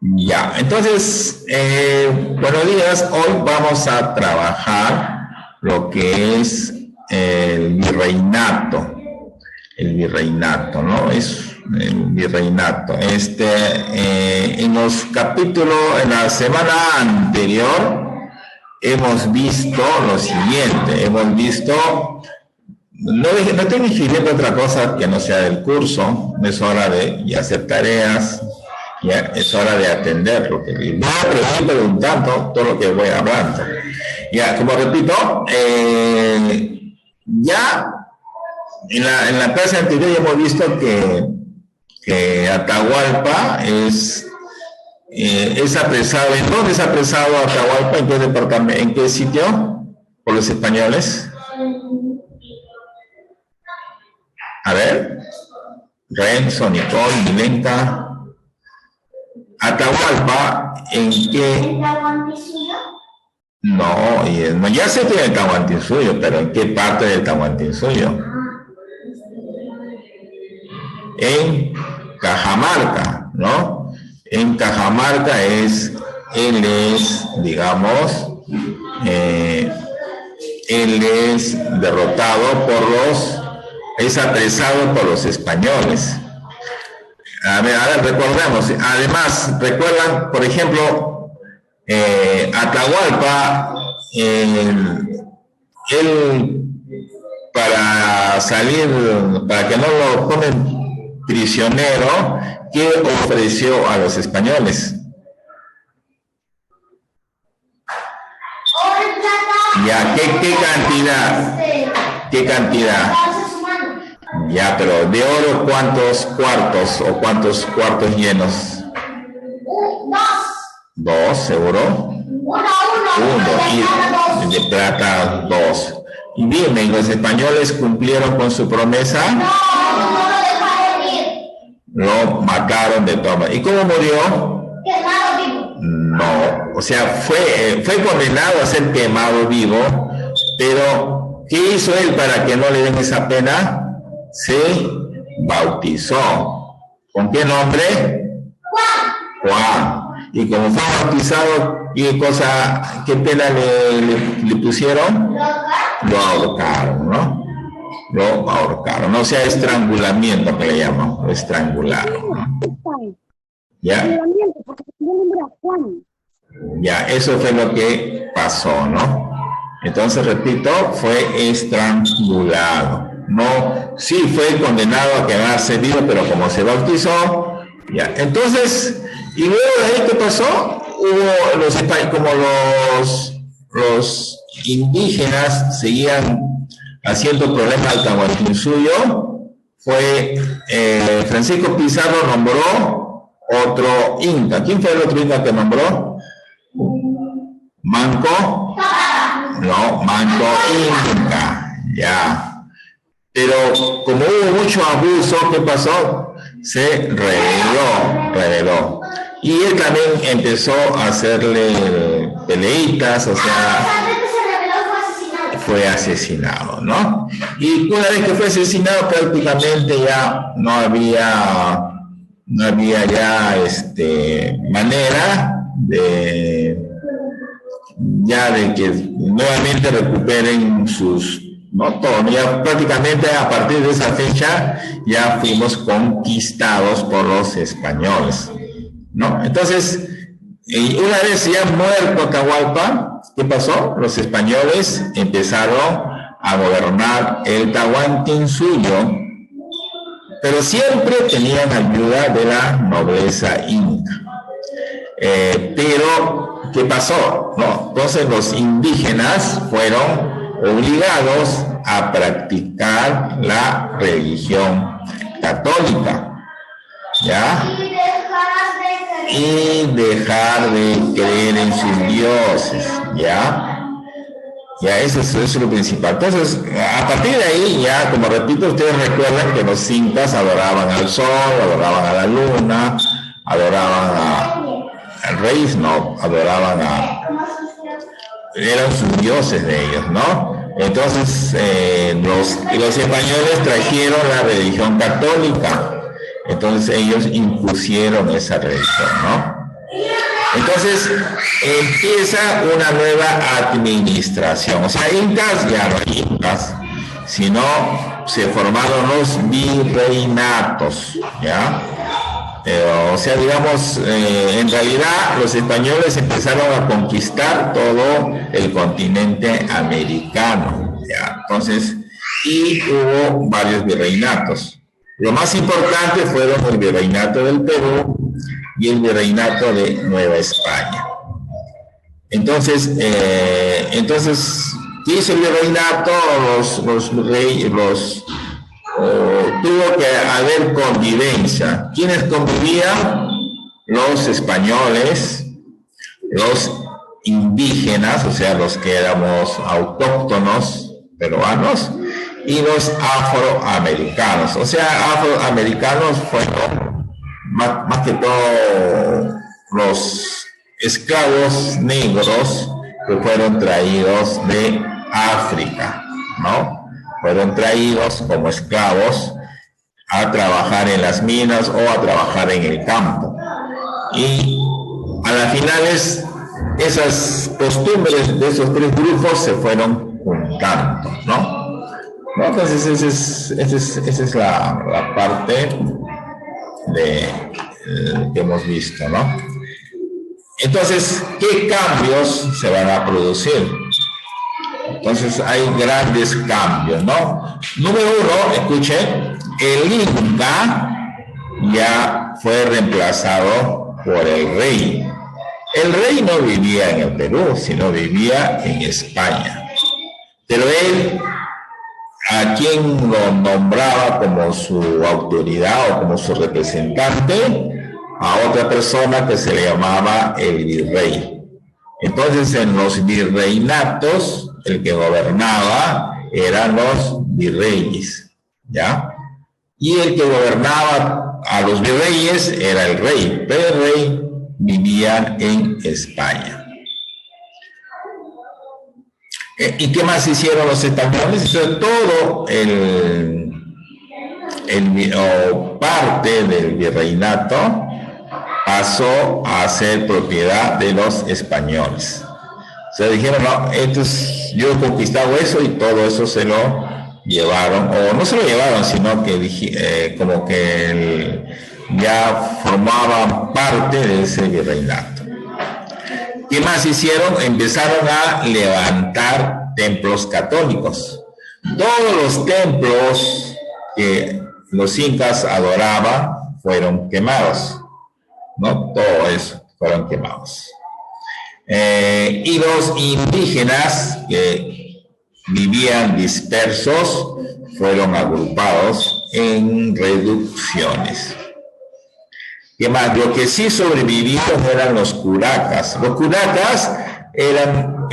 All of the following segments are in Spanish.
Ya, entonces, buenos días. Hoy vamos a trabajar lo que es el virreinato. El virreinato, ¿no? Es el virreinato. En los capítulos, en la semana anterior, hemos visto lo siguiente. Hemos visto, no estoy escribiendo otra cosa que no sea del curso. Es hora de hacer tareas. Ya es hora de atender lo que voy preguntando todo lo que voy hablando. Ya, como repito, ya en la clase anterior ya hemos visto que Atahualpa es apresado. ¿En dónde es apresado Atahualpa? ¿En qué departamento? ¿En qué sitio? Por los españoles. A ver, Renzo, Nicole, Milenka. Atahualpa, ¿en qué? ¿En Tahuantinsuyo? No, ya sé que en el Tahuantinsuyo, pero ¿en qué parte del Tahuantinsuyo? En Cajamarca, ¿no? En Cajamarca digamos, él es derrotado es apresado por los españoles. A ver, recordemos. Además, recuerdan, por ejemplo, Atahualpa, él para salir, para que no lo tomen prisionero, ¿qué ofreció a los españoles? Ya, ¿qué cantidad? ¿Qué cantidad? Ya, pero de oro, ¿cuántos cuartos o cuántos cuartos llenos? Dos, seguro. Uno. Y de plata, dos. Y dime, ¿los españoles cumplieron con su promesa? No dejaron ir. Lo mataron de toma. ¿Y cómo murió? Quemado vivo. No, o sea, fue condenado a ser quemado vivo, pero ¿qué hizo él para que no le den esa pena? Se bautizó. ¿Con qué nombre? Juan. Y como fue bautizado, ¿qué pena le pusieron? Lo ahorcaron, ¿no? Lo ahorcaron. O sea, estrangulamiento que le llaman. Lo estrangularon, ¿no? ¿Ya? Ya, eso fue lo que pasó, ¿no? Entonces, repito, fue estrangulado. No, sí fue condenado a quedarse vivo, pero como se bautizó, ya. Entonces, y luego de ahí, ¿qué pasó? Como los indígenas seguían haciendo problemas al Tahuantinsuyo, Francisco Pizarro nombró otro inca. ¿Quién fue el otro inca que nombró? ¿Manco? No, Manco Inca, ya. Pero como hubo mucho abuso, ¿qué pasó? Se rebeló. Y él también empezó a hacerle peleitas, o sea, fue asesinado, ¿no? Y una vez que fue asesinado, prácticamente ya no había ya manera de que nuevamente recuperen sus, ¿no? Todo, ya prácticamente a partir de esa fecha ya fuimos conquistados por los españoles, ¿no? Entonces, una vez ya muerto Atahualpa, ¿qué pasó? Los españoles empezaron a gobernar el Tahuantinsuyo, pero siempre tenían ayuda de la nobleza inca. Pero, ¿qué pasó? No, entonces los indígenas fueron obligados a practicar la religión católica, ¿ya? Y dejar de creer en sus dioses, ¿ya? Ya, eso es lo principal. Entonces, a partir de ahí, ya, como repito, ustedes recuerdan que los incas adoraban al sol, adoraban a la luna, adoraban al rey, no, eran sus dioses de ellos, ¿no? Entonces, los españoles trajeron la religión católica, entonces ellos impusieron esa religión, ¿no? Entonces empieza una nueva administración. O sea, incas ya no hay incas, sino se formaron los virreinatos, ¿ya? O sea, digamos, en realidad los españoles empezaron a conquistar todo el continente americano, ¿ya? Entonces, y hubo varios virreinatos. Lo más importante fueron el virreinato del Perú y el virreinato de Nueva España. Entonces, ¿qué hizo el virreinato? Tuvo que haber convivencia. ¿Quiénes convivían? Los españoles, los indígenas, o sea, los que éramos autóctonos peruanos, y los afroamericanos. O sea, afroamericanos fueron más que todo los esclavos negros que fueron traídos de África, ¿no? Fueron traídos como esclavos a trabajar en las minas o a trabajar en el campo. Y a las finales, esas costumbres de esos tres grupos se fueron juntando, ¿no? Entonces, esa es la parte que hemos visto, ¿no? Entonces, ¿qué cambios se van a producir? Entonces, hay grandes cambios, ¿no? Número uno, escuchen, el Inca ya fue reemplazado por el rey. El rey no vivía en el Perú, sino vivía en España. Pero él, a quien lo nombraba como su autoridad o como su representante, a otra persona que se le llamaba el virrey. Entonces, en los virreinatos, el que gobernaba eran los virreyes, ¿ya? Y el que gobernaba a los virreyes era el rey, pero el rey vivía en España. ¿Y qué más hicieron los españoles? Entonces, todo parte del virreinato pasó a ser propiedad de los españoles. O sea, dijeron, no, yo he conquistado eso y todo eso se lo llevaron, o no se lo llevaron, sino que como que ya formaban parte de ese virreinato. ¿Qué más hicieron? Empezaron a levantar templos católicos. Todos los templos que los incas adoraban fueron quemados, ¿no? Todo eso fueron quemados. Y los indígenas que vivían dispersos fueron agrupados en reducciones. ¿Qué más? Lo que sí sobrevivieron eran los curacas. Los curacas eran,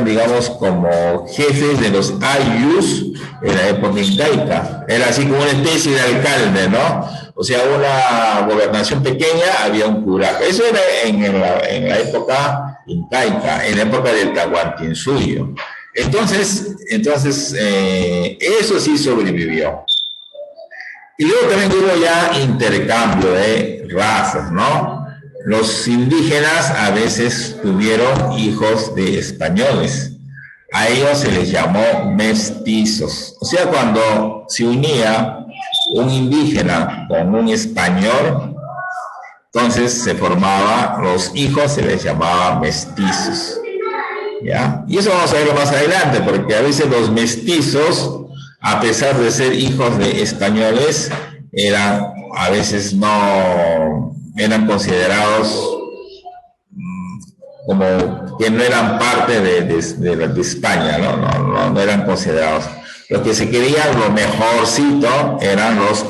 digamos, como jefes de los ayllus en la época incaica. Era así como una especie de alcalde, ¿no? O sea, una gobernación pequeña, había un curaca. Eso era en la época incaica, en la época del Tahuantinsuyo. Entonces, eso sí sobrevivió. Y luego también hubo ya intercambio de razas, ¿no? Los indígenas a veces tuvieron hijos de españoles. A ellos se les llamó mestizos. O sea, cuando se unía un indígena con un español, entonces se formaba, los hijos se les llamaba mestizos, ¿ya? Y eso vamos a verlo más adelante, porque a veces los mestizos, a pesar de ser hijos de españoles, a veces no eran considerados como que no eran parte de España, no eran considerados. Los que se querían lo mejorcito eran los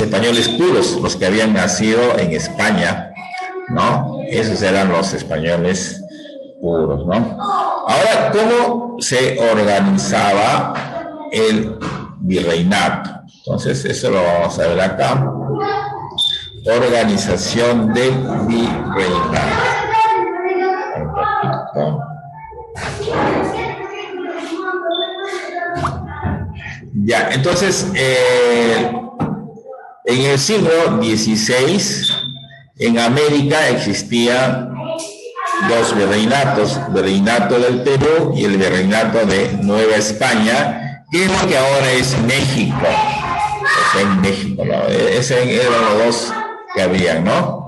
españoles puros, los que habían nacido en España, ¿no? Esos eran los españoles puros, ¿no? Ahora, ¿cómo se organizaba el virreinato? Entonces, eso lo vamos a ver acá. Organización del virreinato. Ya, entonces, en el siglo XVI en América existían dos virreinatos, el virreinato del Perú y el virreinato de Nueva España, que es lo que ahora es México. O sea, en México, ¿no? Esos eran los dos que habían, ¿no?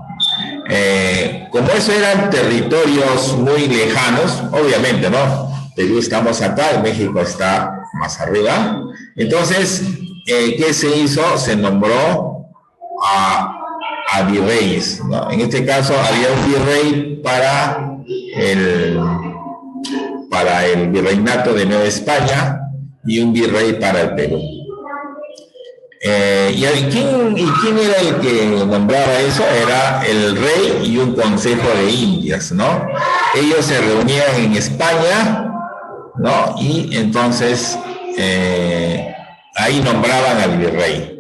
Como esos eran territorios muy lejanos, obviamente, ¿no? Perú estamos acá, México está más arriba. Entonces, ¿qué se hizo? Se nombró a virreyes, ¿no? En este caso había un virrey para el virreinato de Nueva España y un virrey para el Perú. ¿Quién era el que nombraba eso? Era el rey y un consejo de Indias, ¿no? Ellos se reunían en España, ¿no? Y entonces ahí nombraban al virrey.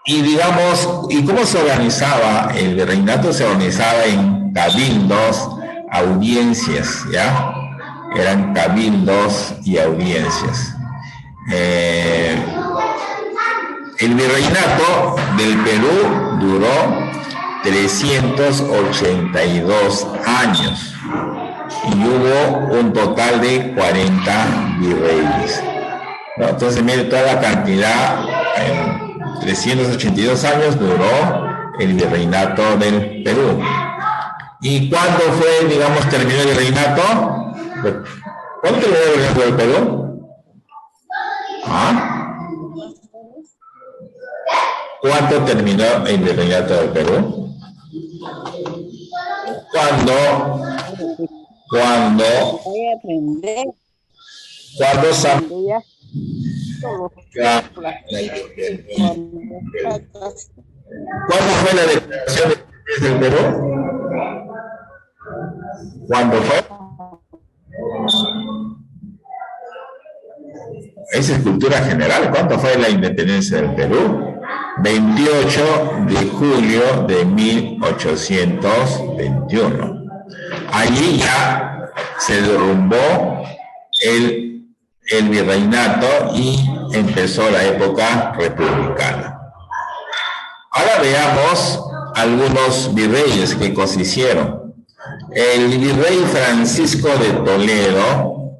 Y digamos, ¿y cómo se organizaba el virreinato? Se organizaba en cabildos, audiencias, ¿ya? Eran cabildos y audiencias. El virreinato del Perú duró 382 años y hubo un total de 40 virreyes, ¿no? Entonces, mire toda la cantidad, 382 años duró el virreinato del Perú. ¿Y cuándo fue, digamos, terminó el virreinato? ¿Cuándo terminó el virreinato del Perú? ¿Ah? ¿Cuándo terminó el virreinato del Perú? ¿Cuándo fue la declaración del Perú? ¿Cuándo fue? Esa es cultura general. ¿Cuándo fue la independencia del Perú? 28 de julio de 1821. Allí ya se derrumbó el virreinato y empezó la época republicana. Ahora veamos algunos virreyes que consistieron. El virrey Francisco de Toledo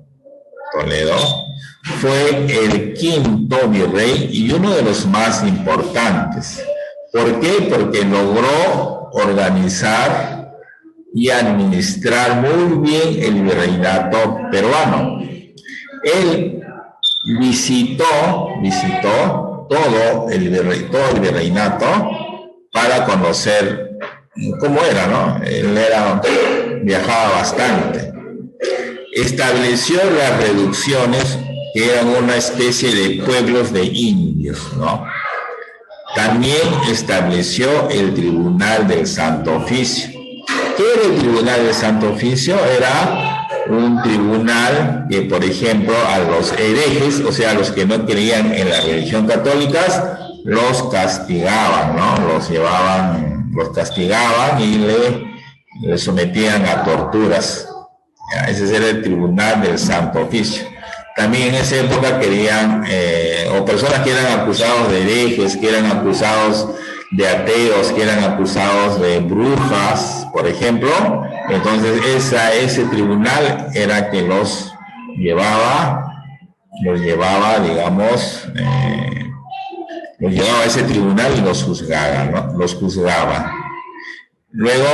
fue el quinto virrey y uno de los más importantes. ¿Por qué? Porque logró organizar y administrar muy bien el virreinato peruano. Él visitó todo el virreinato para conocer cómo era, ¿no? Él viajaba bastante. Estableció las reducciones, que eran una especie de pueblos de indios, ¿no? También estableció el Tribunal del Santo Oficio. ¿Qué era el Tribunal del Santo Oficio? Era un tribunal que, por ejemplo, a los herejes, o sea, a los que no creían en la religión católica, los castigaban, ¿no? Los castigaban y le sometían a torturas. Ese era el Tribunal del Santo Oficio. También en esa época querían, o personas que eran acusados de herejes, que eran acusados de ateos, que eran acusados de brujas, por ejemplo. Entonces ese tribunal era que los llevaba, digamos, los llevaba a ese tribunal y los juzgaba, ¿no? Los juzgaba. Luego,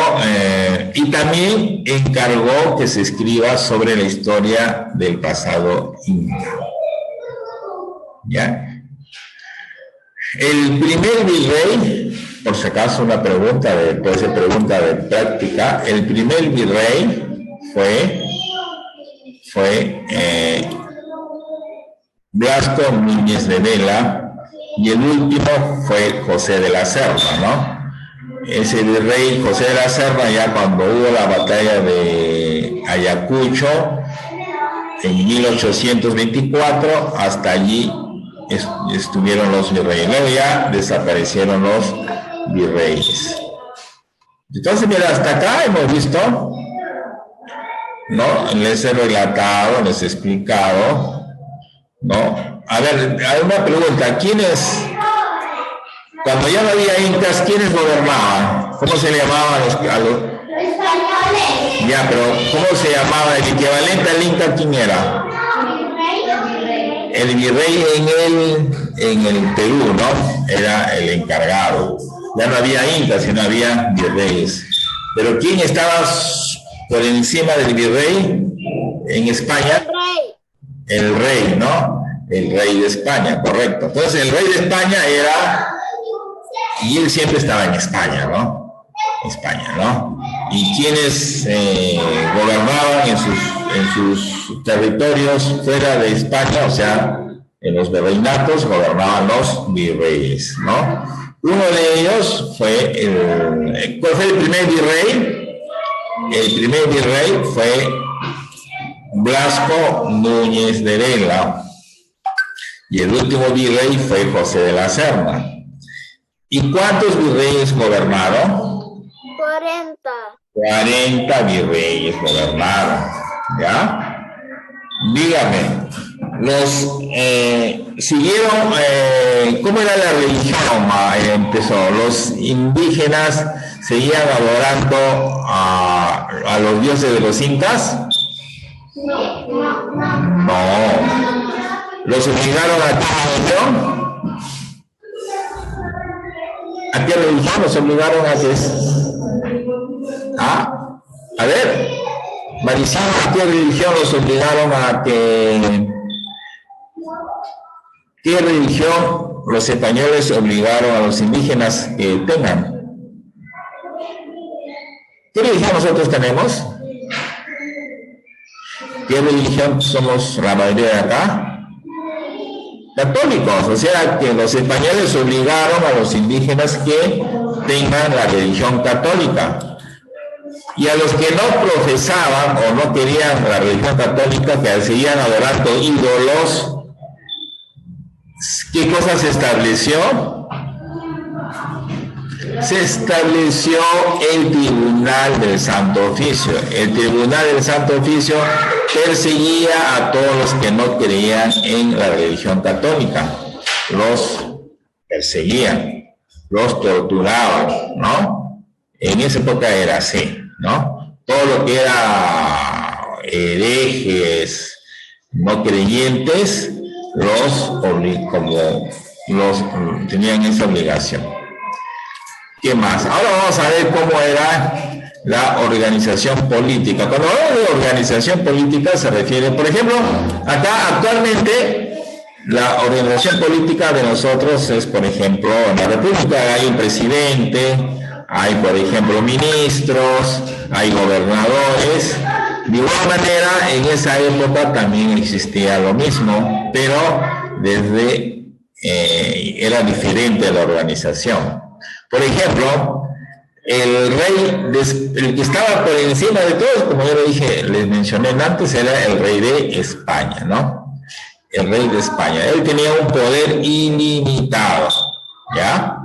y también encargó que se escriba sobre la historia del pasado inca. ¿Ya? El primer virrey, por si acaso una pregunta, puede ser pregunta de práctica, el primer virrey fue Blasco Núñez de Vela y el último fue José de la Cerda, ¿no? Ese virrey José de la Cerda, ya cuando hubo la batalla de Ayacucho en 1824, hasta allí estuvieron los virreyes. Luego ya desaparecieron los virreyes. Entonces, mira, hasta acá hemos visto, ¿no? Les he relatado, les he explicado, ¿no? A ver, hay una pregunta. ¿Quiénes Cuando ya no había incas, ¿quiénes gobernaban? ¿Cómo se le llamaban a los españoles? Ya, pero ¿cómo se llamaba? El equivalente al inca, ¿quién era? El virrey en el Perú, ¿no? Era el encargado. Ya no había incas, sino había virreyes. Pero ¿quién estaba por encima del virrey en España? El rey, ¿no? El rey de España, correcto. Entonces el rey de España era, y él siempre estaba en España, ¿no? España, ¿no? Y quienes gobernaban en sus territorios fuera de España, o sea, en los virreinatos gobernaban los virreyes, ¿no? Uno de ellos fue ¿cuál fue el primer virrey? El primer virrey fue Blasco Núñez de Vela. Y el último virrey fue José de la Serna. ¿Y cuántos virreyes gobernaron? 40. 40 virreyes gobernaron. ¿Ya? Dígame, los siguieron, ¿cómo era la religión? Empezó, los indígenas seguían adorando a los dioses de los incas. No. ¿Los obligaron a qué religión? ¿A qué religión los obligaron a qué? ¿Ah? A ver, Maricela, ¿a qué religión los obligaron a que? ¿Qué religión los españoles obligaron a los indígenas que tengan? ¿Qué religión nosotros tenemos? ¿Qué religión somos la mayoría de acá? Católicos, o sea que los españoles obligaron a los indígenas que tengan la religión católica. Y a los que no profesaban o no querían la religión católica, que seguían adorando ídolos, ¿qué cosa se estableció? Se estableció el Tribunal del Santo Oficio. El Tribunal del Santo Oficio perseguía a todos los que no creían en la religión católica. Los perseguían, los torturaban, ¿no? En esa época era así, ¿no? Todo lo que era herejes, no creyentes, tenían esa obligación. ¿Qué más? Ahora vamos a ver cómo era la organización política. Cuando hablamos de organización política se refiere, por ejemplo, acá actualmente la organización política de nosotros es, por ejemplo, en la República hay un presidente, hay, por ejemplo, ministros, hay gobernadores. De igual manera, en esa época también existía lo mismo, pero era diferente la organización. Por ejemplo, el que estaba por encima de todos, como yo le dije, les mencioné antes, era el rey de España, ¿no? El rey de España. Él tenía un poder ilimitado, ¿ya?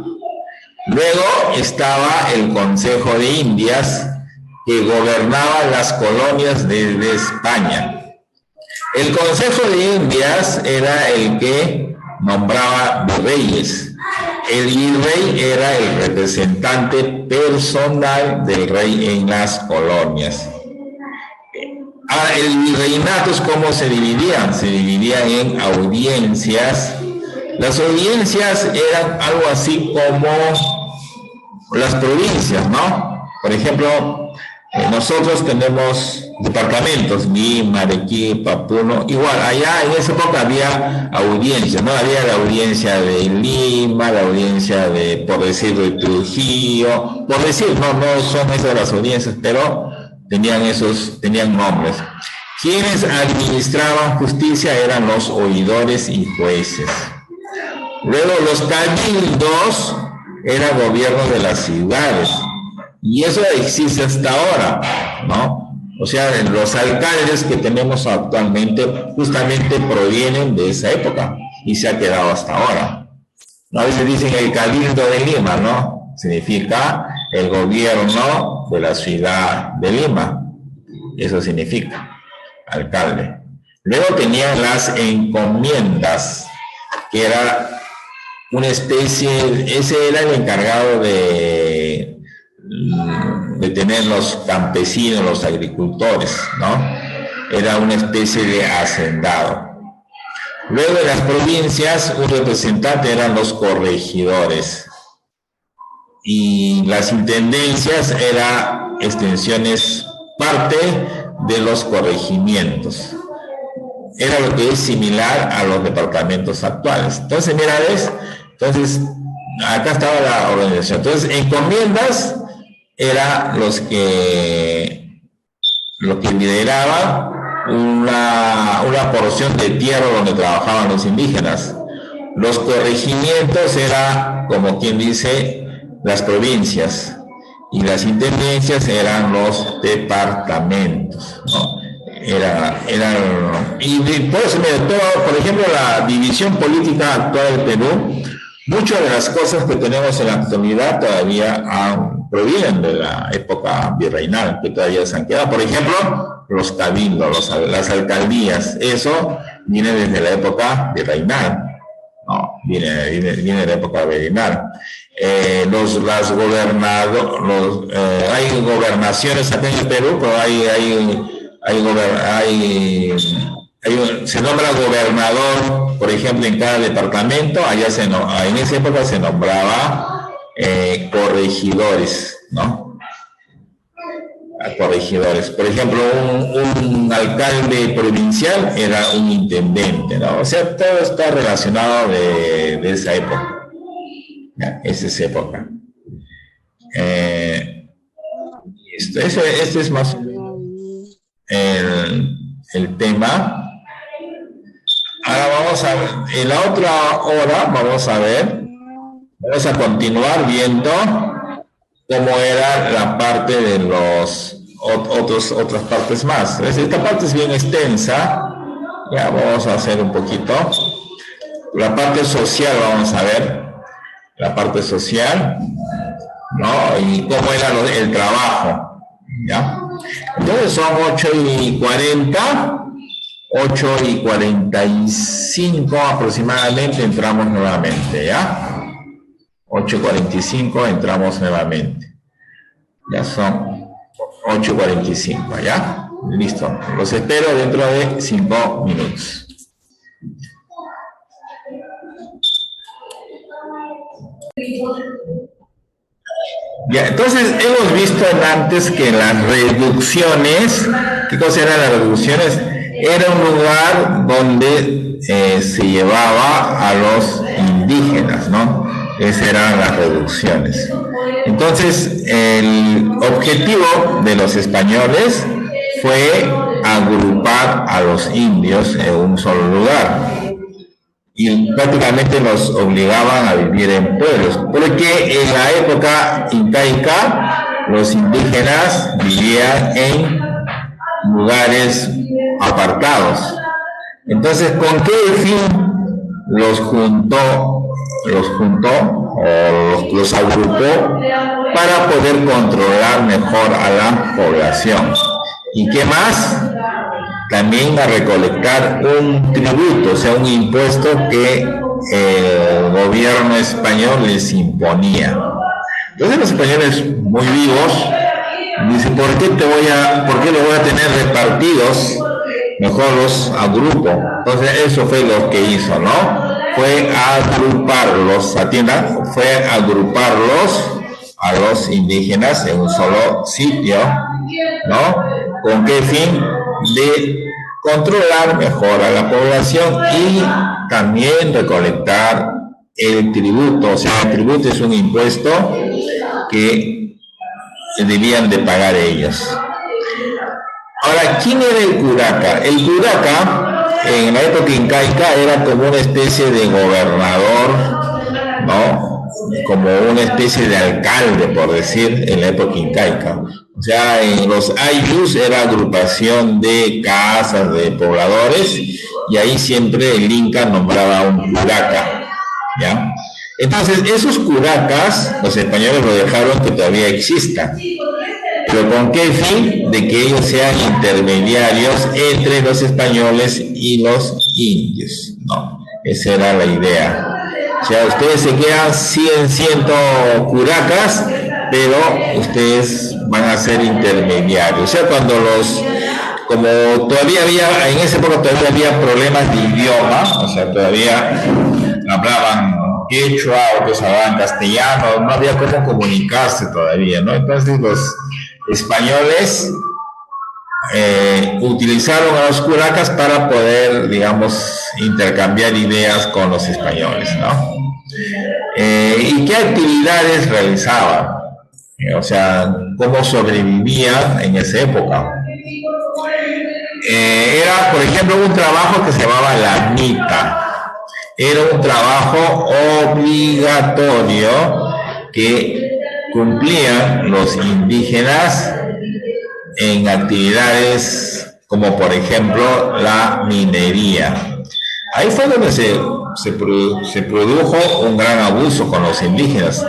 Luego estaba el Consejo de Indias, que gobernaba las colonias de España. El Consejo de Indias era el que nombraba virreyes. El virrey era el representante personal del rey en las colonias. El virreinato, ¿cómo se dividían? Se dividían en audiencias. Las audiencias eran algo así como las provincias, ¿no? Por ejemplo, nosotros tenemos departamentos, Lima, Arequipa, Puno, igual, allá en esa época había audiencias, ¿no? Había la audiencia de Lima, la audiencia de, por decir, de Trujillo, por decir, no son esas las audiencias, pero tenían nombres. Quienes administraban justicia eran los oidores y jueces. Luego los cabildos eran gobierno de las ciudades. Y eso existe hasta ahora, ¿no? O sea, los alcaldes que tenemos actualmente justamente provienen de esa época y se ha quedado hasta ahora. A veces dicen el Cabildo de Lima, ¿no? Significa el gobierno de la ciudad de Lima. Eso significa alcalde. Luego tenían las encomiendas, que era una especie, ese era el encargado de tener los campesinos, los agricultores, ¿no? Era una especie de hacendado. Luego en las provincias, un representante eran los corregidores. Y las intendencias eran extensiones, parte de los corregimientos. Era lo que es similar a los departamentos actuales. Entonces, mira, ¿ves? Entonces, acá estaba la organización. Entonces, encomiendas eran los que lideraban una porción de tierra donde trabajaban los indígenas. Los corregimientos eran, como quien dice, las provincias, y las intendencias eran los departamentos, ¿no? Y por eso, por ejemplo, la división política actual del Perú, muchas de las cosas que tenemos en la actualidad todavía provienen de la época virreinal, que todavía se han quedado. Por ejemplo, los cabildos, las alcaldías, eso viene desde la época virreinal, ¿no? Viene de la época virreinal. Hay gobernaciones acá en el Perú, pero se nombra gobernador, por ejemplo, en cada departamento. En esa época se nombraba corregidores, ¿no? Corregidores. Por ejemplo, un alcalde provincial era un intendente, ¿no? O sea, todo está relacionado de esa época. Esa es época. Este es más el tema. Ahora vamos a ver, en la otra hora vamos a continuar viendo cómo era la parte de los otras partes más. Esta parte es bien extensa. Ya vamos a hacer un poquito. La parte social vamos a ver. La parte social, ¿no? Y cómo era el trabajo, ¿ya? Entonces son 8:40, 8:45 aproximadamente entramos nuevamente, ¿ya? 8:45 entramos nuevamente. Ya son 8:45, ¿ya? Listo. Los espero dentro de 5 minutos. Ya, entonces hemos visto antes que las reducciones, ¿qué cosa eran las reducciones? Era un lugar donde se llevaba a los indígenas, ¿no? Esas eran las reducciones. Entonces, el objetivo de los españoles fue agrupar a los indios en un solo lugar. Y prácticamente los obligaban a vivir en pueblos, porque en la época incaica los indígenas vivían en lugares apartados. Entonces, ¿con qué fin los agrupó? Para poder controlar mejor a la población. ¿Y qué más? También a recolectar un tributo, o sea, un impuesto que el gobierno español les imponía. Entonces los españoles, muy vivos, dicen, ¿por qué los voy a tener repartidos? Mejor los agrupo. Entonces eso fue lo que hizo, ¿no? Fue agruparlos a los indígenas en un solo sitio, ¿no? ¿Con qué fin? De controlar mejor a la población y también recolectar el tributo. O sea, el tributo es un impuesto que debían de pagar ellos. Ahora, ¿quién era el curaca? El curaca, en la época incaica, era como una especie de gobernador, ¿no? Como una especie de alcalde, por decir, en la época incaica. O sea, en los ayllus era agrupación de casas, de pobladores, y ahí siempre el Inca nombraba un curaca, ¿ya? Entonces, esos curacas, los españoles lo dejaron que todavía existan. ¿Pero con qué fin? De que ellos sean intermediarios entre los españoles y los indios, ¿no? Esa era la idea. O sea, ustedes siguen siendo curacas, pero ustedes van a ser intermediarios. O sea, como todavía en esa época todavía había problemas de idioma, o sea, todavía hablaban quechua, otros hablaban castellano, no había cómo comunicarse todavía, ¿no? Entonces los españoles utilizaron a los curacas para poder, digamos, intercambiar ideas con los españoles, ¿no? ¿Y qué actividades realizaban? O sea, ¿cómo sobrevivían en esa época? Era, por ejemplo, un trabajo que se llamaba la mita. Era un trabajo obligatorio que cumplían los indígenas en actividades como, por ejemplo, la minería. Ahí fue donde se produjo un gran abuso con los indígenas.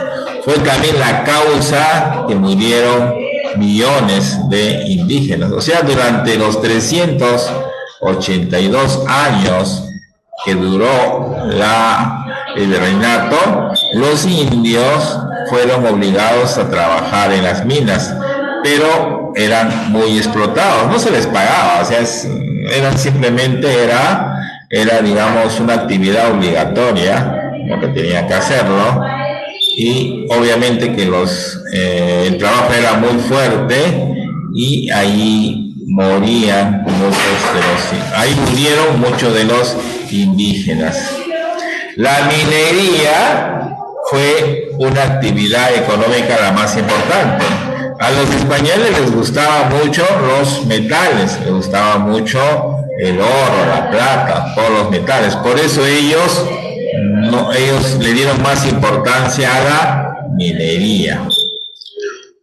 Fue también la causa que murieron millones de indígenas. O sea, durante los 382 años que duró el virreinato, los indios fueron obligados a trabajar en las minas, pero eran muy explotados, no se les pagaba, o sea, era digamos una actividad obligatoria, lo que tenían que hacerlo, y obviamente que el trabajo era muy fuerte y ahí murieron muchos de los indígenas. La minería fue una actividad económica la más importante. A los españoles les gustaban mucho los metales, les gustaba mucho el oro, la plata, todos los metales. Por eso ellos le dieron más importancia a la minería.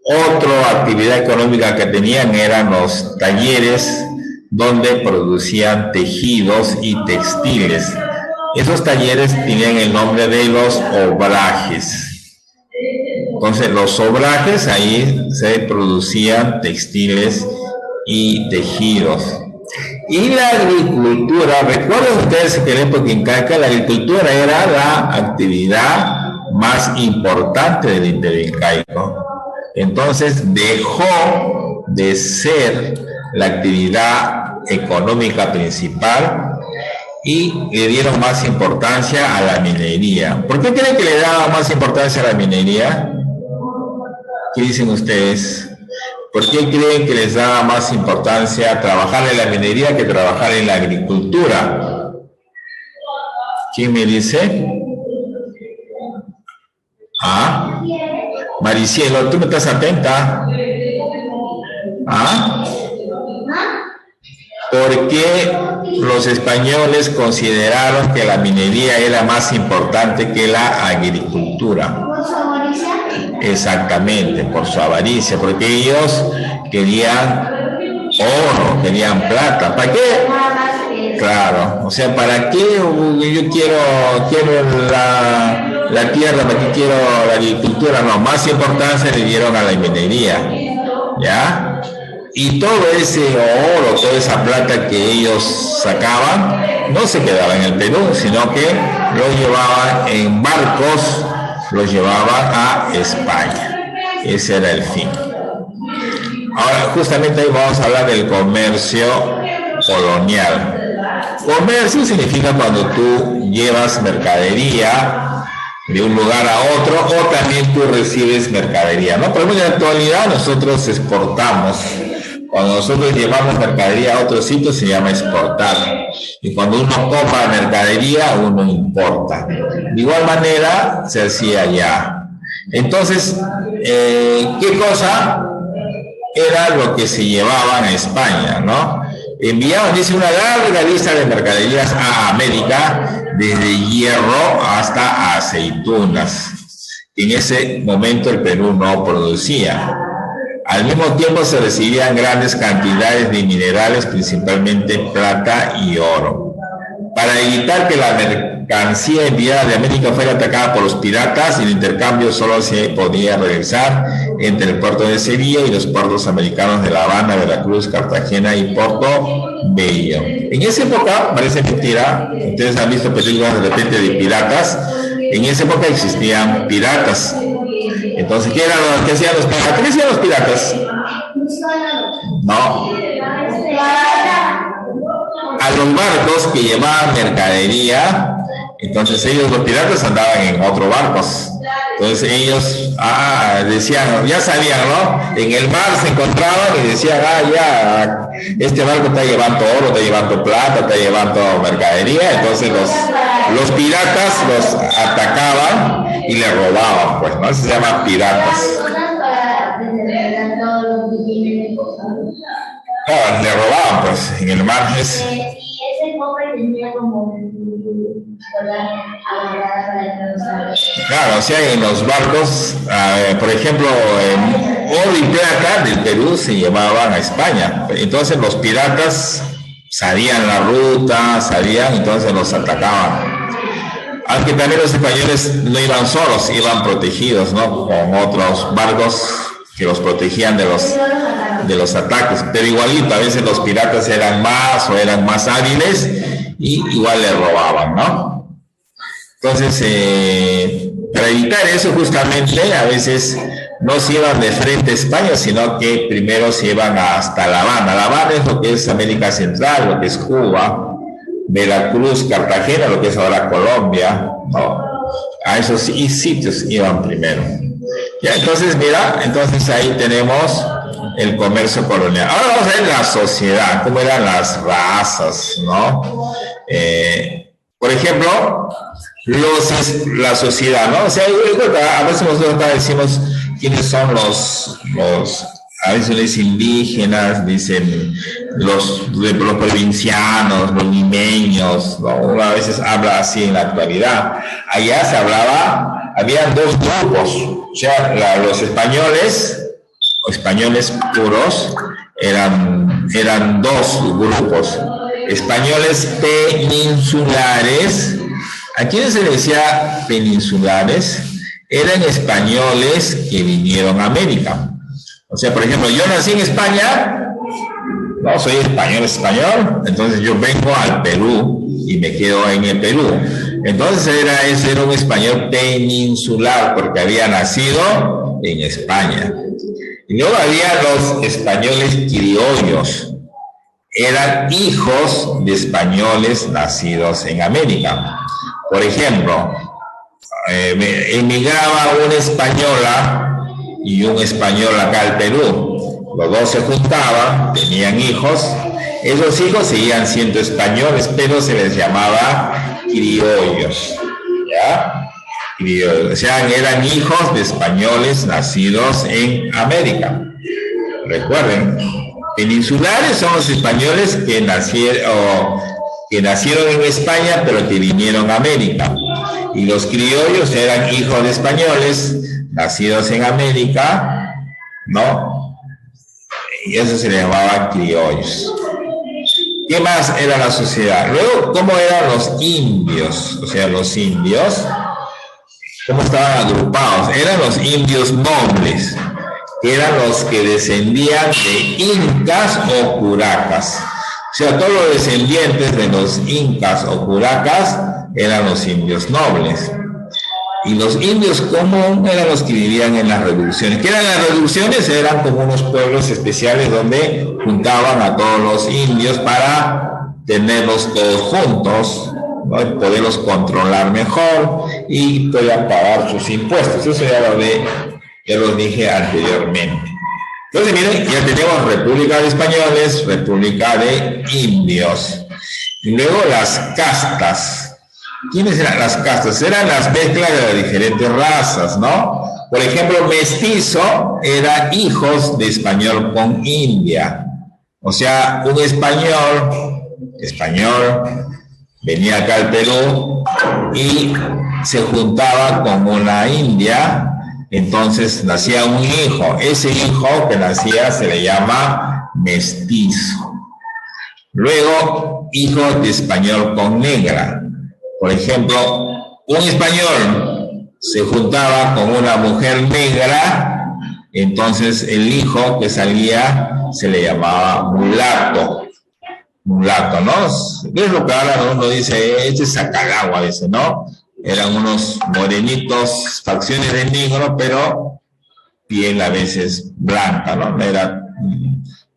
Otra actividad económica que tenían eran los talleres donde producían tejidos y textiles. Esos talleres tenían el nombre de los obrajes. Entonces, los obrajes, ahí se producían textiles y tejidos. Y la agricultura, recuerden ustedes que en la época incaica la agricultura era la actividad más importante del Imperio Incaico. Entonces dejó de ser la actividad económica principal y le dieron más importancia a la minería. ¿Por qué creen que le daba más importancia a la minería? ¿Qué dicen ustedes? ¿Por qué creen que les daba más importancia trabajar en la minería que trabajar en la agricultura? ¿Quién me dice? ¿Ah? Maricielo, ¿tú me estás atenta? ¿Ah? ¿Por qué los españoles consideraron que la minería era más importante que la agricultura? ¿Por su avaricia? Exactamente, por su avaricia, porque ellos querían oro, querían plata. ¿Para qué? Claro, o sea, ¿para qué yo quiero la tierra, para qué quiero la agricultura? No, más importancia le dieron a la minería, ¿ya? Y todo ese oro, toda esa plata que ellos sacaban, no se quedaba en el Perú, sino que lo llevaban en barcos, lo llevaban a España. Ese era el fin. Ahora, justamente ahí vamos a hablar del comercio colonial. Comercio significa cuando tú llevas mercadería de un lugar a otro, o también tú recibes mercadería, ¿no? Por ejemplo, en la actualidad nosotros exportamos. Cuando nosotros llevamos mercadería a otro sitio se llama exportar. Y cuando uno compra mercadería, uno importa. De igual manera se hacía allá. Entonces, ¿qué cosa era lo que se llevaba a España, no? Enviaban, dice, una larga lista de mercaderías a América, desde hierro hasta aceitunas. En ese momento el Perú no producía. Al mismo tiempo se recibían grandes cantidades de minerales, principalmente plata y oro. Para evitar que la mercancía enviada de América fuera atacada por los piratas, el intercambio solo se podía realizar entre el puerto de Sevilla y los puertos americanos de La Habana, Veracruz, Cartagena y Porto Bello. En esa época, parece mentira, ustedes han visto películas de repente de piratas, En esa época existían piratas. Entonces, ¿qué hacían los piratas? ¿Qué hacían los piratas? No. A los barcos que llevaban mercadería, entonces ellos, los piratas, andaban en otros barcos. Entonces ellos decían, ya sabían, ¿no? En el mar se encontraban y decían, ya, este barco está llevando oro, está llevando plata, está llevando mercadería. Entonces los piratas los atacaban y le robaban, pues, ¿no? Eso se llama piratas. Claro, le robaban, pues, en el mar es... Claro, o sea, en los barcos, por ejemplo, oro y plata del Perú se llevaban a España. Entonces los piratas sabían la ruta, entonces los atacaban. Aunque también los españoles no iban solos, iban protegidos, ¿no? Con otros barcos que los protegían de los ataques. Pero igualito, a veces los piratas eran más hábiles y igual le robaban, ¿no? Entonces, para evitar eso justamente, a veces no se iban de frente a España, sino que primero se iban hasta La Habana. La Habana es lo que es América Central, lo que es Cuba, Veracruz, Cartagena, lo que es ahora Colombia, ¿no? A esos sitios iban primero. Ya, entonces, mira, ahí tenemos el comercio colonial. Ahora vamos a ver la sociedad, cómo eran las razas, ¿no? Por ejemplo, la sociedad, ¿no? O sea, a veces nosotros decimos quiénes son a veces les indígenas, dicen los provincianos, los limeños, ¿no? Uno a veces habla así en la actualidad. Allá se hablaba, habían dos grupos, o sea, los españoles puros, eran dos grupos. Españoles peninsulares. ¿A quiénes se les decía peninsulares? Eran españoles que vinieron a América. O sea, por ejemplo, yo nací en España, no soy español, entonces yo vengo al Perú y me quedo en el Perú. Entonces era un español peninsular porque había nacido en España. Y luego había los españoles criollos. Eran hijos de españoles nacidos en América. Por ejemplo, emigraba una española y un español acá al Perú. Los dos se juntaban, tenían hijos. Esos hijos seguían siendo españoles, pero se les llamaba criollos. ¿Ya? Criollos. O sea, eran hijos de españoles nacidos en América. Recuerden, peninsulares son los españoles que nacieron en España, pero que vinieron a América. Y los criollos eran hijos de españoles nacidos en América, ¿no? Y eso se le llamaba criollos. ¿Qué más era la sociedad? Luego, ¿cómo eran los indios? O sea, los indios, ¿cómo estaban agrupados? Eran los indios nobles, que eran los que descendían de incas o curacas. O sea, todos los descendientes de los incas o curacas eran los indios nobles. Y los indios común eran los que vivían en las reducciones. ¿Qué eran las reducciones? Eran como unos pueblos especiales donde juntaban a todos los indios para tenerlos todos juntos, ¿no? Y poderlos controlar mejor y poder pagar sus impuestos. Eso ya lo dije anteriormente. Entonces, miren, ya tenemos República de Españoles, República de Indios. Y luego las castas. ¿Quiénes eran las castas? Eran las mezclas de las diferentes razas, ¿no? Por ejemplo, mestizo era hijos de español con india. O sea, un español, venía acá al Perú y se juntaba con una india, entonces nacía un hijo. Ese hijo que nacía se le llama mestizo. Luego, hijos de español con negra. Por ejemplo, un español se juntaba con una mujer negra, entonces el hijo que salía se le llamaba mulato. Mulato, ¿no? Es lo que ahora uno dice, este es sacalagua, dice, ¿no? eran unos morenitos, facciones de negro, pero piel a veces blanca, ¿no? Era,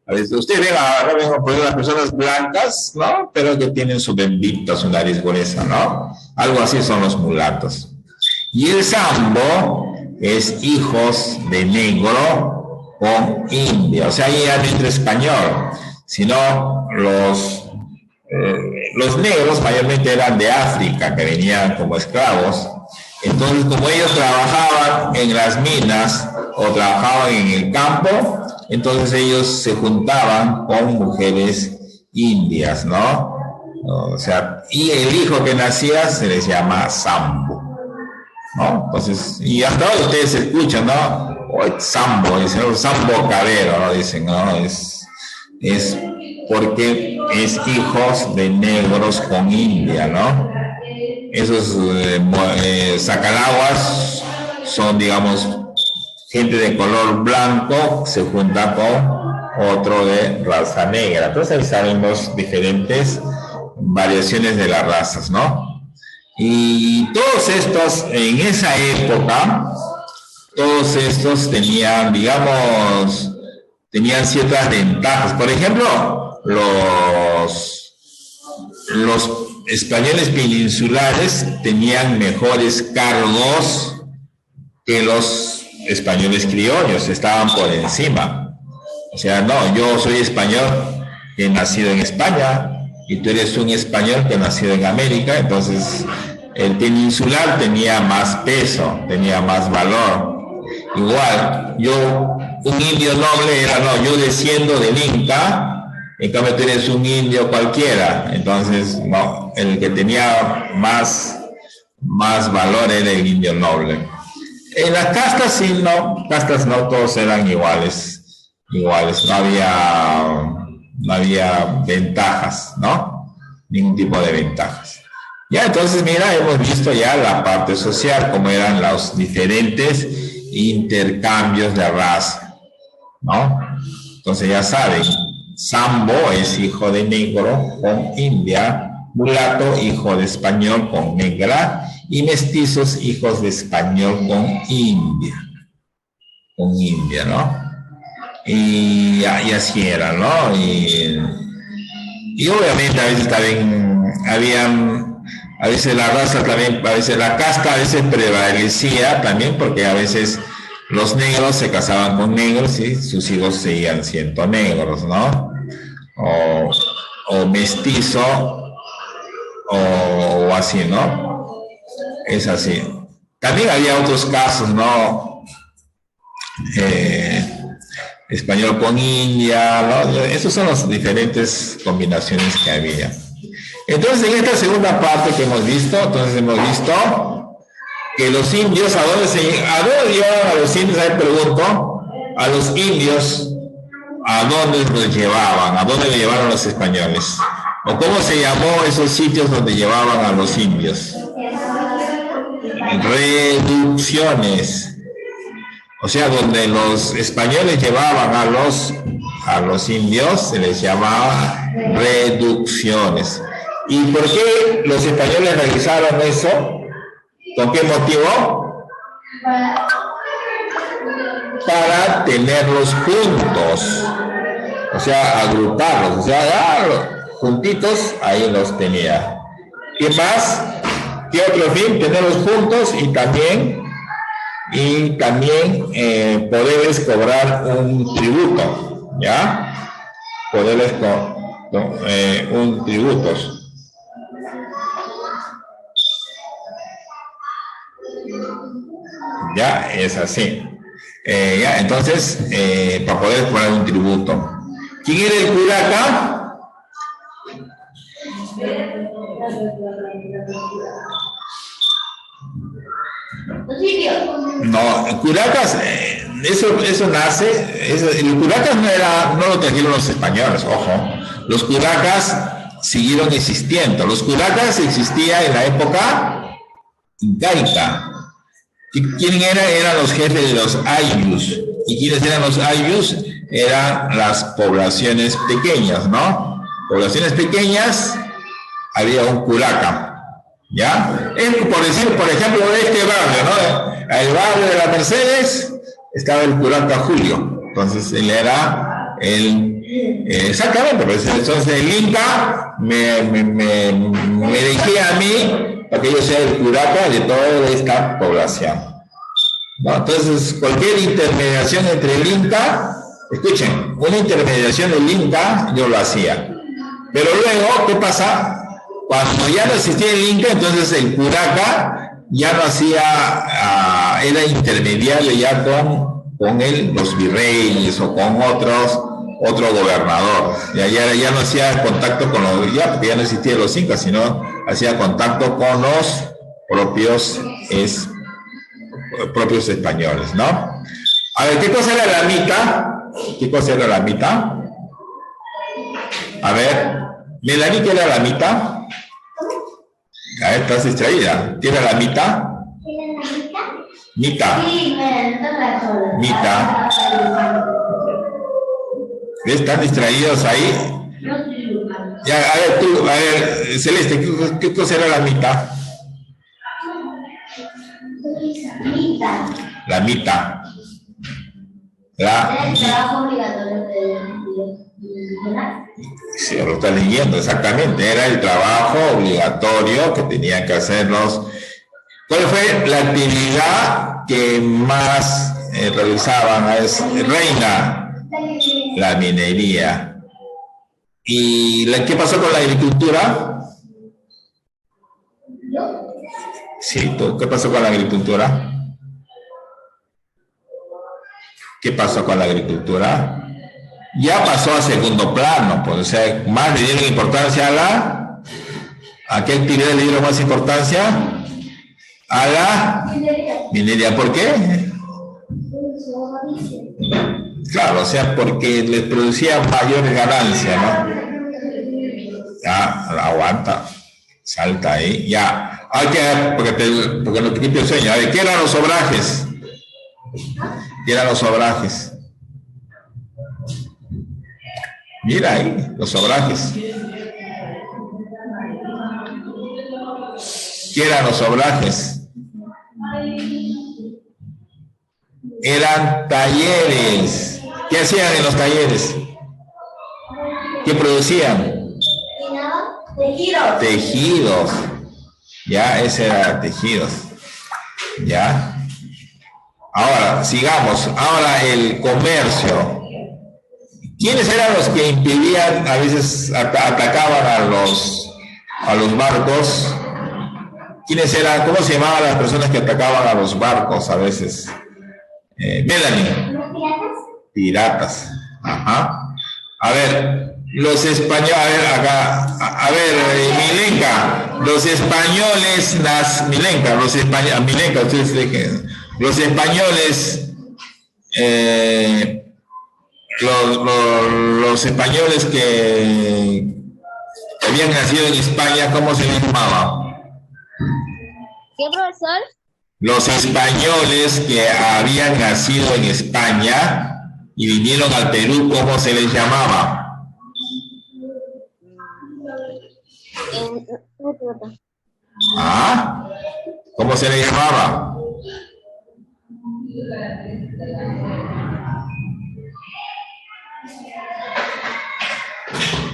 a veces, usted ve ahora mismo por las personas blancas, ¿no? Pero que tienen su bembita, su nariz gruesa, ¿no? Algo así son los mulatos. Y el sambo es hijos de negro con india, o sea, ya no entre español, sino los negros mayormente eran de África, que venían como esclavos. Entonces, como ellos trabajaban en las minas o trabajaban en el campo, entonces ellos se juntaban con mujeres indias, ¿no? O sea, y el hijo que nacía se les llama sambo, ¿no? Entonces, y hasta hoy ustedes escuchan, ¿no? Oh, sambo, dicen, oh, sambo cabero, ¿no? Dicen, ¿no? Es porque es hijos de negros con india, ¿no? Esos sacalaguas son, digamos, gente de color blanco se junta con otro de raza negra. Entonces ahí sabemos diferentes variaciones de las razas, ¿no? Y todos estos, en esa época, todos estos tenían, digamos, tenían ciertas ventajas. Por ejemplo, los españoles peninsulares tenían mejores cargos que los españoles criollos, estaban por encima. O sea, no, yo soy español que he nacido en España y tú eres un español que ha nacido en América, entonces el peninsular tenía más peso, tenía más valor. Igual, yo, un indio noble era, no, yo desciendo del Inca, en cambio tú eres un indio cualquiera, entonces, no, el que tenía más valor era el indio noble. En las castas sí, no, castas no, todos eran iguales, no había ventajas, ¿no? Ningún tipo de ventajas. Ya, entonces, mira, hemos visto ya la parte social, cómo eran los diferentes intercambios de raza, ¿no? Entonces ya saben, sambo es hijo de negro con india, mulato hijo de español con negra y mestizos hijos de español con india, ¿no? Y así era, ¿no? Y obviamente a veces también a veces la raza también, a veces la casta a veces prevalecía también porque a veces los negros se casaban con negros y sus hijos seguían siendo negros, ¿no? O mestizo o así, ¿no? Es así. También había otros casos, ¿no? Español con india, ¿no? Esas son las diferentes combinaciones que había. Entonces, en esta segunda parte que hemos visto, que los indios, ¿a dónde llevaban a los indios? Ahí pregunto, a los indios, ¿a dónde los llevaban? ¿A dónde le llevaron los españoles? ¿O cómo se llamó esos sitios donde llevaban a los indios? Reducciones. O sea, donde los españoles llevaban a los indios, se les llamaba reducciones. ¿Y por qué los españoles realizaron eso? ¿Con qué motivo? Para tenerlos juntos, o sea, agruparlos, o sea, juntitos, ahí los tenía. ¿Qué más? ¿Qué otro fin? Tenerlos juntos y también poderles cobrar un tributo, ¿ya? Poderles un tributo. Ya, es así. Ya, entonces, para poder cobrar un tributo. ¿Quién era el curaca? No, curacas, eso nace, el curacas no lo trajeron los españoles, ojo. Los curacas siguieron existiendo. Los curacas existían en la época incaica. ¿Quién eran los jefes de los ayllus? ¿Y quiénes eran los ayllus? Eran las poblaciones pequeñas, ¿no? Poblaciones pequeñas, había un curaca, ¿Ya? Es por decir, por ejemplo, de este barrio, ¿no? El barrio de la Mercedes estaba el curaca Julio. Entonces él era exactamente, pues entonces el Inca me dirigía a mí para que yo sea el curaca de toda esta población. ¿No? Entonces, cualquier intermediación entre el Inca, escuchen, una intermediación del Inca yo lo hacía. Pero luego, ¿qué pasa? Cuando ya no existía el Inca, entonces el curaca ya no hacía, era intermediario ya con él, los virreyes o con otro gobernador. Ya no hacía contacto con los, ya porque ya no existían los incas, sino hacía contacto con los propios españoles, ¿no? A ver, ¿qué cosa era la mita? ¿Qué cosa era la mita? A ver, Melanie, ¿qué era la mita? A ver, estás distraída. ¿Qué era la mita? Mita. Mita. ¿Están distraídos ahí? Ya, a ver, Celeste, ¿qué cosa era la mita? La mita. El trabajo obligatorio sí, lo está leyendo, exactamente. Era el trabajo obligatorio que tenían que hacerlos. ¿Cuál fue la actividad que más realizaban? Reina, la minería. ¿Y qué pasó con la agricultura? Sí, ¿qué pasó con la agricultura? ¿Qué pasó con la agricultura? Ya pasó a segundo plano, pues, o sea, más le dieron importancia ¿a qué actividad le dieron más importancia? A la minería. ¿Por qué? Claro, o sea, porque les producía mayores ganancias, ¿no? Ya, aguanta, salta ahí, ya. Hay que, porque no te quito el sueño. A ver, ¿qué eran los obrajes? ¿Qué eran los obrajes? Mira ahí, los obrajes. ¿Qué eran los obrajes? Eran talleres. ¿Qué hacían en los talleres? ¿Qué producían? Tejidos. Tejidos. Ya, ese era tejidos. Ya. Ahora, sigamos. Ahora el comercio. ¿Quiénes eran los que impidían, a veces atacaban a los barcos? ¿Quiénes eran? ¿Cómo se llamaban las personas que atacaban a los barcos a veces? Melanie. ¿Los piratas? Piratas. Ajá. A ver, los españoles, a ver, acá, a ver, Milenka, los españoles, Milenka, Milenka, ustedes dejen, los españoles, los españoles que habían nacido en España, ¿cómo se les llamaba? ¿Qué, profesor? Los españoles que habían nacido en España y vinieron al Perú, ¿cómo se les llamaba? ¿Ah? ¿Cómo se les llamaba?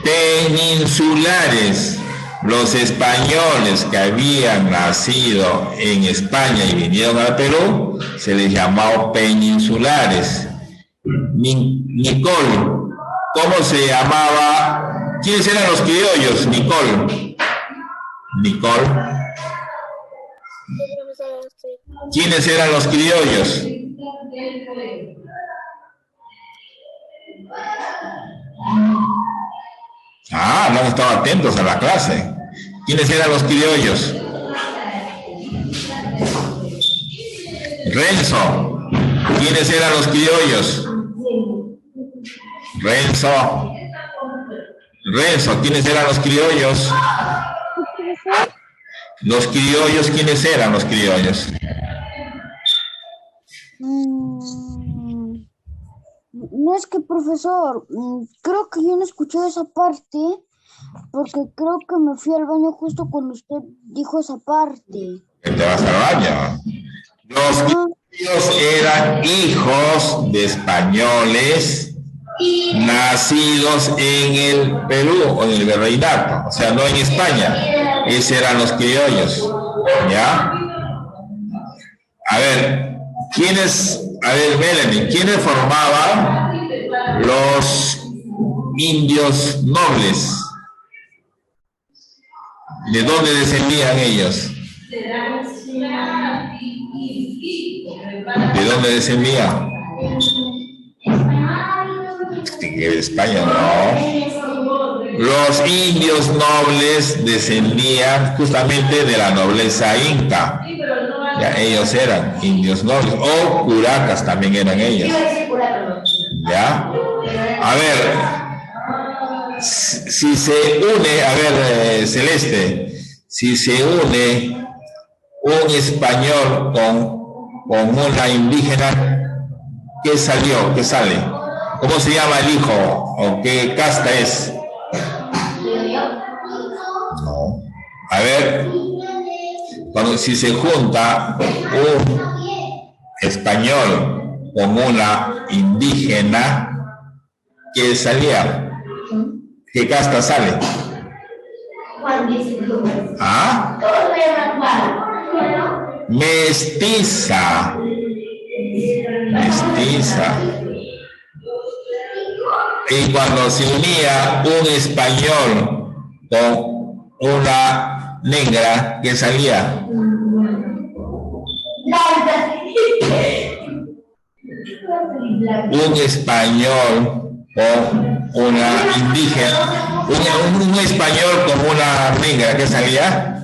Peninsulares. Los españoles que habían nacido en España y vinieron al Perú se les llamó peninsulares. Nicole, ¿cómo se llamaba? ¿Quiénes eran los criollos, Nicole? Nicole. ¿Quiénes eran los criollos? Ah, no han estado atentos a la clase. ¿Quiénes eran los criollos? Renzo. ¿Quiénes eran los criollos? Renzo. Renzo, ¿quiénes eran los criollos? Los criollos, ¿quiénes eran los criollos? No es que, profesor, creo que yo no escuché esa parte, Porque creo que me fui al baño justo cuando usted dijo esa parte. ¿Que te vas al baño? Los indios eran hijos de españoles nacidos en el Perú o en el virreinato, o sea, no en España. Esos eran los criollos, ¿ya? A ver, Melanie, ¿quiénes formaban los indios nobles? ¿De dónde descendían ellos? ¿De dónde descendían? De España, no. Los indios nobles descendían justamente de la nobleza inca. Ya, ellos eran indios nobles, o curacas también eran ellos. ¿Ya? A ver, si se une, a ver, Celeste, si se une un español con una indígena, ¿qué salió? ¿Qué sale? ¿Cómo se llama el hijo? ¿O qué casta es? No. A ver, si se junta un español con una indígena, ¿qué salía? ¿Qué casta sale? ¿Ah? Mestiza. Mestiza. Y cuando se unía un español con una negra, ¿qué salía? Un español con una indígena, un español con una negra, ¿qué salía?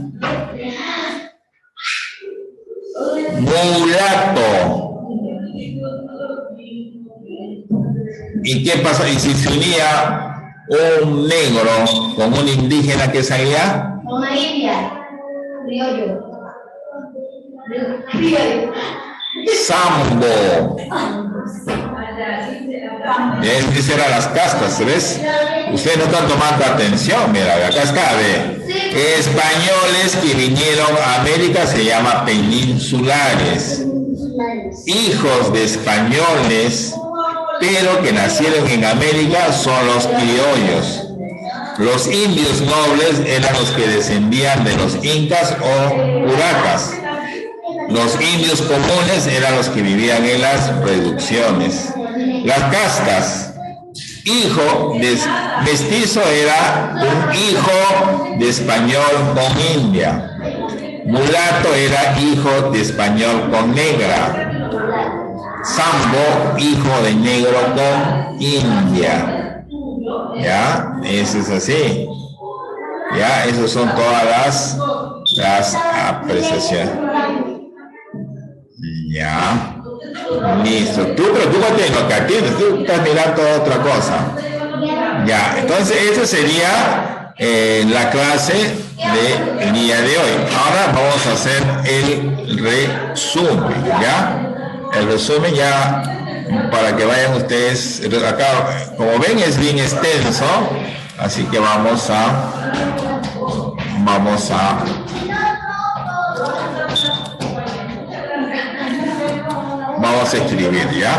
Mulato. ¿Y qué pasa? ¿Y si se unía un negro con un indígena, qué salía? Una india. Criollo. Sambo. Esas eran las castas, ¿ves? Ustedes no están tomando atención, mira, la cascada de españoles que vinieron a América se llama peninsulares. Hijos de españoles, pero que nacieron en América, son los criollos. Los indios nobles eran los que descendían de los incas o curacas. Los indios comunes eran los que vivían en las reducciones. Las castas, hijo de mestizo era un hijo de español con india. Mulato era hijo de español con negra. Sambo, hijo de negro con india. ¿Ya? Eso es así. ¿Ya? Esas son todas las apreciaciones. Ya. Listo. Tú preocúpate en lo que atiendes. Tú estás mirando otra cosa. Ya. Entonces, esa sería la clase del día de hoy. Ahora vamos a hacer el resumen. ¿Ya? El resumen ya para que vayan ustedes. Acá, como ven, es bien extenso. Así que vamos a escribir, ¿ya?